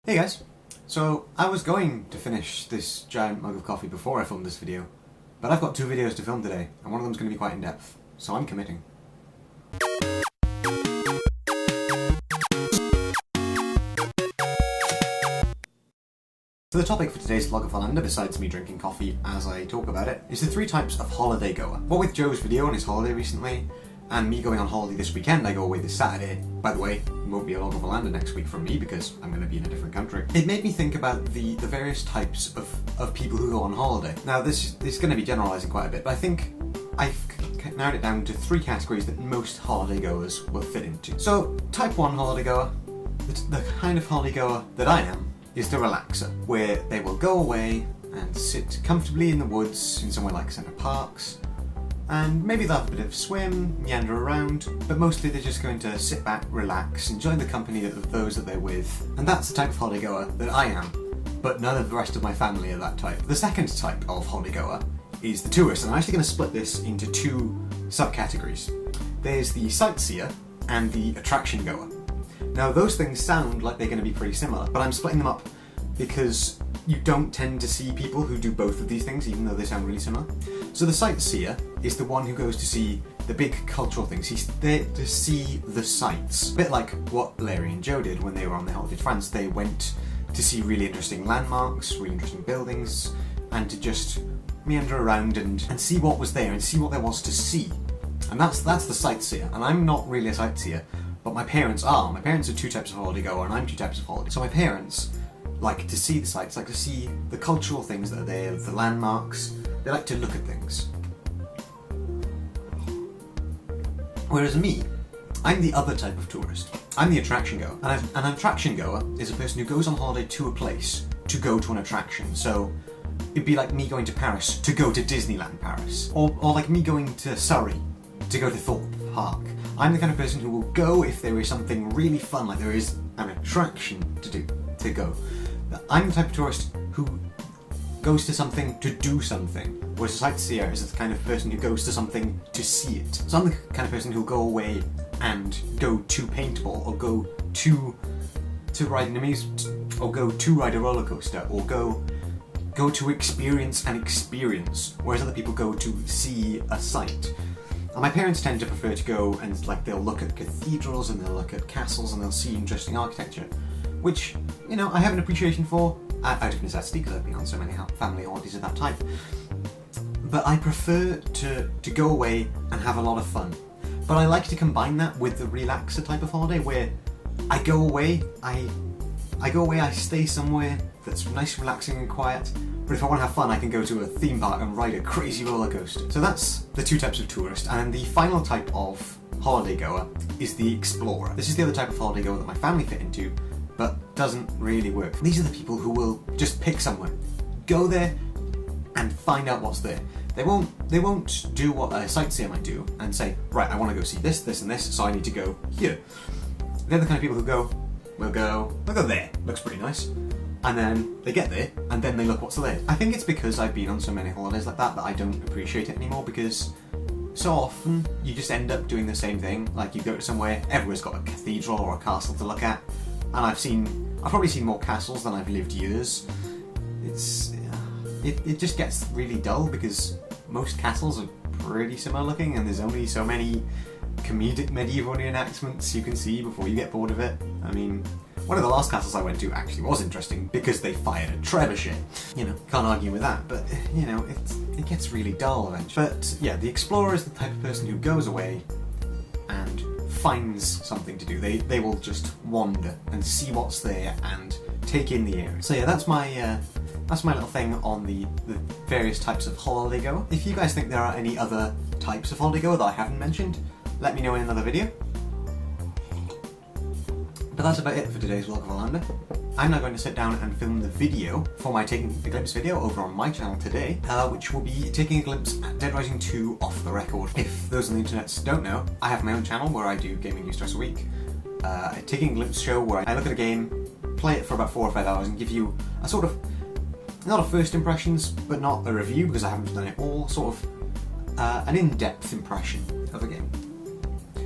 Hey guys! So, I was going to finish this giant mug of coffee before I filmed this video, but I've got 2 videos to film today, and one of them's going to be quite in-depth, so I'm committing. So the topic for today's vlogofvalanda, besides me drinking coffee as I talk about it, is the 3 types of holiday-goer. What with Joe's video on his holiday recently, and me going on holiday this weekend, I go away this Saturday. By the way, it won't be a vlogofvalanda next week from me because I'm going to be in a different country. It made me think about the various types of people who go on holiday. Now this is going to be generalizing quite a bit, but I think I've narrowed it down to 3 categories that most holiday-goers will fit into. So, type 1 holiday-goer, the kind of holiday-goer that I am, is the relaxer, where they will go away and sit comfortably in the woods in somewhere like centre parks, and maybe they'll have a bit of swim, meander around, but mostly they're just going to sit back, relax, enjoy the company of those that they're with. And that's the type of holiday-goer that I am, but none of the rest of my family are that type. The second type of holiday-goer is the tourist, and I'm actually going to split this into 2 subcategories. There's the sightseer and the attraction-goer. Now those things sound like they're going to be pretty similar, but I'm splitting them up because you don't tend to see people who do both of these things, even though they sound really similar. So the sightseer is the one who goes to see the big cultural things. He's there to see the sights. A bit like what Larry and Joe did when they were on their holiday to France. They went to see really interesting landmarks, really interesting buildings, and to just meander around and see what was there and see what there was to see. And that's the sightseer. And I'm not really a sightseer, but my parents are. My parents are 2 types of holiday-goer and I'm 2 types of holiday. So my parents like to see the sights, like to see the cultural things that are there, the landmarks. They like to look at things. Whereas me, I'm the other type of tourist. I'm the attraction goer. And an attraction goer is a person who goes on holiday to a place to go to an attraction. So it'd be like me going to Paris to go to Disneyland Paris. Or like me going to Surrey to go to Thorpe Park. I'm the kind of person who will go if there is something really fun, like there is an attraction to go. I'm the type of tourist who goes to something to do something, whereas a sightseer is the kind of person who goes to something to see it. So I'm the kind of person who'll go away and go to paintball, or go to ride an amusement, or go to ride a roller coaster, or go to experience an experience, whereas other people go to see a sight. And my parents tend to prefer to go and they'll look at cathedrals and they'll look at castles and they'll see interesting architecture, which, you know, I have an appreciation for out of necessity because I've been on so many family holidays of that type. But I prefer to go away and have a lot of fun. But I like to combine that with the relaxer type of holiday where I go away, I stay somewhere that's nice, relaxing and quiet. But if I want to have fun, I can go to a theme park and ride a crazy roller coaster. So that's the 2 types of tourist. And the final type of holiday-goer is the explorer. This is the other type of holiday-goer that my family fit into, but doesn't really work. These are the people who will just pick somewhere, go there, and find out what's there. They won't do what a sightseer might do and say, right, I want to go see this, this, and this, so I need to go here. They're the kind of people who go, we'll go there, looks pretty nice. And then they get there, and then they look what's there. I think it's because I've been on so many holidays like that I don't appreciate it anymore, because so often you just end up doing the same thing. Like you go to somewhere, everyone's got a cathedral or a castle to look at, and I've probably seen more castles than I've lived years. It just gets really dull because most castles are pretty similar looking, and there's only so many comedic medieval reenactments you can see before you get bored of it. I mean, one of the last castles I went to actually was interesting because they fired a trebuchet. You know, can't argue with that, but you know, it gets really dull eventually. But yeah, the explorer is the type of person who goes away and finds something to do. They will just wander and see what's there and take in the area. So yeah, that's my little thing on the various types of holiday-goer. If you guys think there are any other types of holiday-goer that I haven't mentioned, let me know in another video. But that's about it for today's vlogofvalanda. I'm now going to sit down and film the video for my Taking a Glimpse video over on my channel today, which will be taking a glimpse at Dead Rising 2 off the record. If those on the internet don't know, I have my own channel where I do gaming news twice a week. A Taking a Glimpse show where I look at a game, play it for about 4 or 5 hours and give you a sort of, not a first impressions, but not a review because I haven't done it all, sort of an in-depth impression of a game.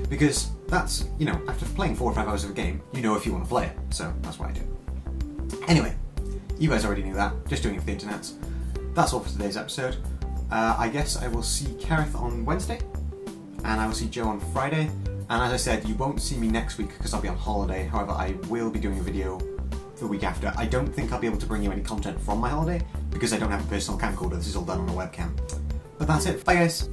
Because that's, you know, after playing 4 or 5 hours of a game, you know if you want to play it, so that's what I do. Anyway, you guys already knew that, just doing it for the internet. That's all for today's episode. I guess I will see Kareth on Wednesday, and I will see Joe on Friday. And as I said, you won't see me next week because I'll be on holiday. However, I will be doing a video the week after. I don't think I'll be able to bring you any content from my holiday because I don't have a personal camcorder. This is all done on a webcam. But that's it. Bye guys!